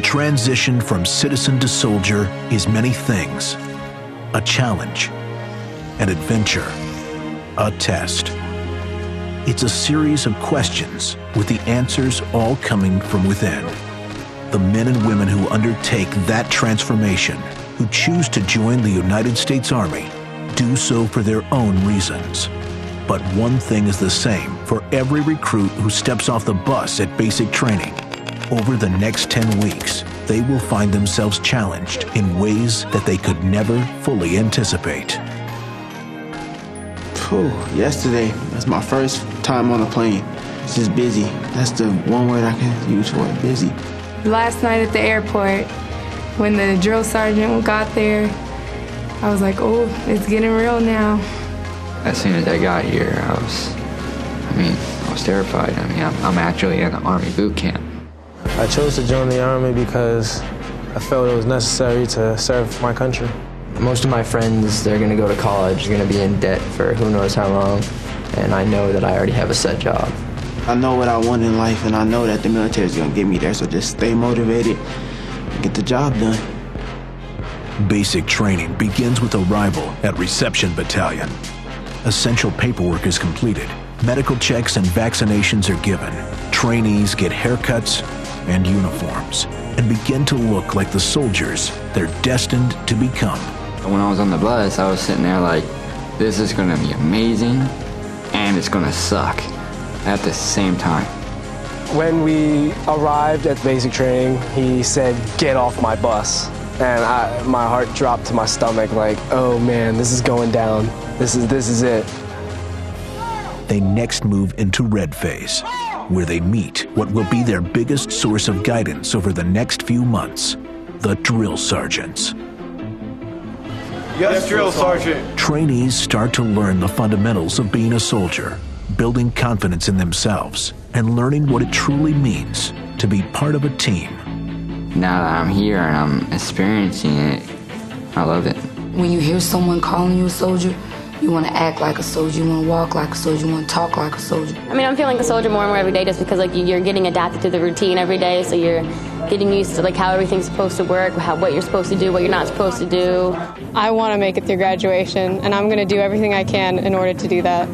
transition from citizen to soldier is many things. A challenge, an adventure, a test. It's a series of questions with the answers all coming from within. The men and women who undertake that transformation, who choose to join the United States Army, do so for their own reasons. But one thing is the same for every recruit who steps off the bus at basic training. Over the next 10 weeks, they will find themselves challenged in ways that they could never fully anticipate. Yesterday, that's my first time on a plane. It's just busy. That's the one word I can use for it, busy. Last night at the airport, when the drill sergeant got there, I was like, oh, it's getting real now. As soon as I got here, I was terrified. I'm actually in an Army boot camp. I chose to join the Army because I felt it was necessary to serve my country. Most of my friends, they're gonna go to college, they're gonna be in debt for who knows how long, and I know that I already have a set job. I know what I want in life, and I know that the military is gonna get me there, so just stay motivated and get the job done. Basic training begins with arrival at Reception Battalion. Essential paperwork is completed. Medical checks and vaccinations are given. Trainees get haircuts and uniforms and begin to look like the soldiers they're destined to become. When I was on the bus, I was sitting there like, this is gonna be amazing and it's gonna suck at the same time. When we arrived at basic training, he said, "Get off my bus." And my heart dropped to my stomach like, oh man, this is going down. This is it. They next move into Red Phase, where they meet what will be their biggest source of guidance over the next few months, the drill sergeants. Yes, drill sergeant. Trainees start to learn the fundamentals of being a soldier, building confidence in themselves, and learning what it truly means to be part of a team. Now that I'm here and I'm experiencing it, I love it. When you hear someone calling you a soldier, you want to act like a soldier, you want to walk like a soldier, you want to talk like a soldier. I'm feeling a soldier more and more every day just because you're getting adapted to the routine every day, so you're getting used to how everything's supposed to work, what you're supposed to do, what you're not supposed to do. I want to make it through graduation, and I'm going to do everything I can in order to do that.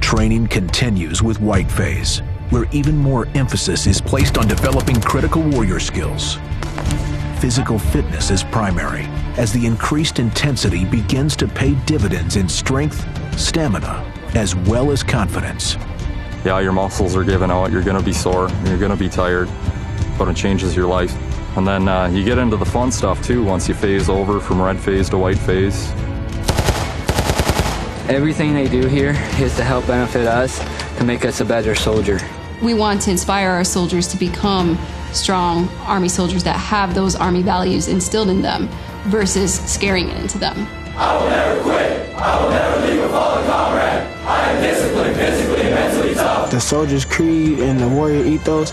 Training continues with White Phase, where even more emphasis is placed on developing critical warrior skills. Physical fitness is primary, as the increased intensity begins to pay dividends in strength, stamina, as well as confidence. Yeah, your muscles are giving out, you're gonna be sore, you're gonna be tired, but it changes your life. And then you get into the fun stuff too once you phase over from Red Phase to White Phase. Everything they do here is to help benefit us, to make us a better soldier. We want to inspire our soldiers to become strong Army soldiers that have those Army values instilled in them versus scaring it into them. I will never quit. I will never leave a fallen comrade. I am disciplined, physically and mentally tough. The soldier's creed and the warrior ethos,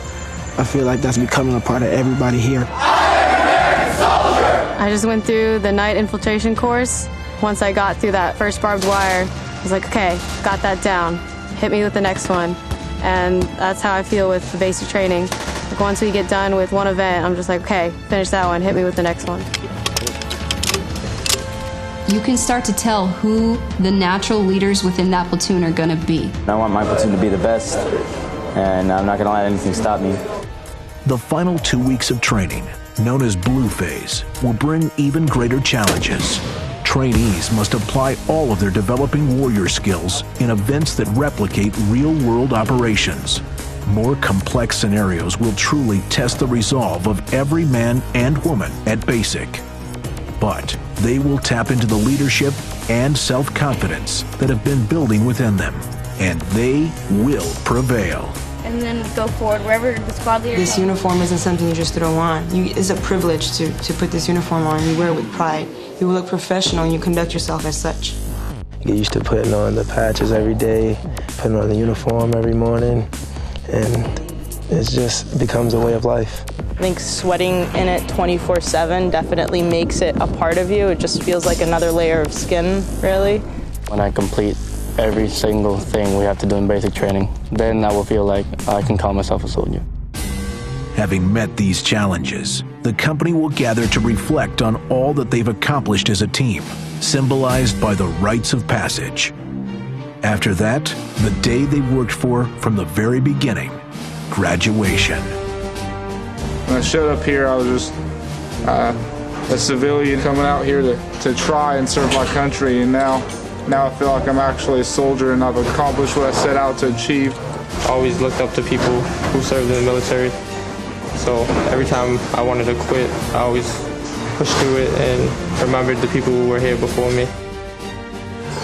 I feel like that's becoming a part of everybody here. I am an American soldier. I just went through the night infiltration course. Once I got through that first barbed wire, I was like, okay, got that down. Hit me with the next one. And that's how I feel with the basic training. Like once we get done with one event, I'm just like, okay, finish that one, hit me with the next one. You can start to tell who the natural leaders within that platoon are gonna be. I want my platoon to be the best, and I'm not gonna let anything stop me. The final 2 weeks of training, known as Blue Phase, will bring even greater challenges. Trainees must apply all of their developing warrior skills in events that replicate real-world operations. More complex scenarios will truly test the resolve of every man and woman at basic. But they will tap into the leadership and self-confidence that have been building within them, and they will prevail. And then go forward wherever the squad leader. This uniform isn't something you just throw on. It's a privilege to put this uniform on. You wear it with pride. You look professional and you conduct yourself as such. You get used to putting on the patches every day, putting on the uniform every morning, and it just becomes a way of life. I think sweating in it 24/7 definitely makes it a part of you. It just feels like another layer of skin, really. When I complete every single thing we have to do in basic training, then I will feel like I can call myself a soldier. Having met these challenges, the company will gather to reflect on all that they've accomplished as a team, symbolized by the rites of passage. After that, the day they worked for from the very beginning, graduation. When I showed up here, I was just a civilian coming out here to try and serve my country, and now I feel like I'm actually a soldier and I've accomplished what I set out to achieve. I always looked up to people who served in the military, so every time I wanted to quit, I always pushed through it and remembered the people who were here before me.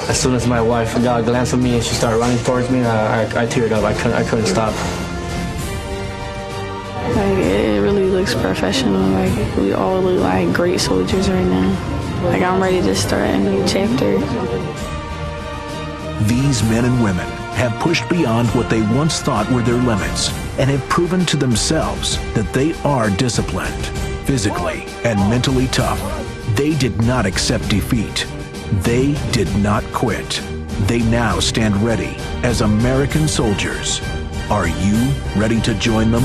As soon as my wife got a glance at me and she started running towards me, I teared up. I couldn't stop. Like, it really looks professional. Like, we all look like great soldiers right now. Like, I'm ready to start a new chapter. These men and women have pushed beyond what they once thought were their limits and have proven to themselves that they are disciplined, physically and mentally tough. They did not accept defeat. They did not quit. They now stand ready as American soldiers. Are you ready to join them?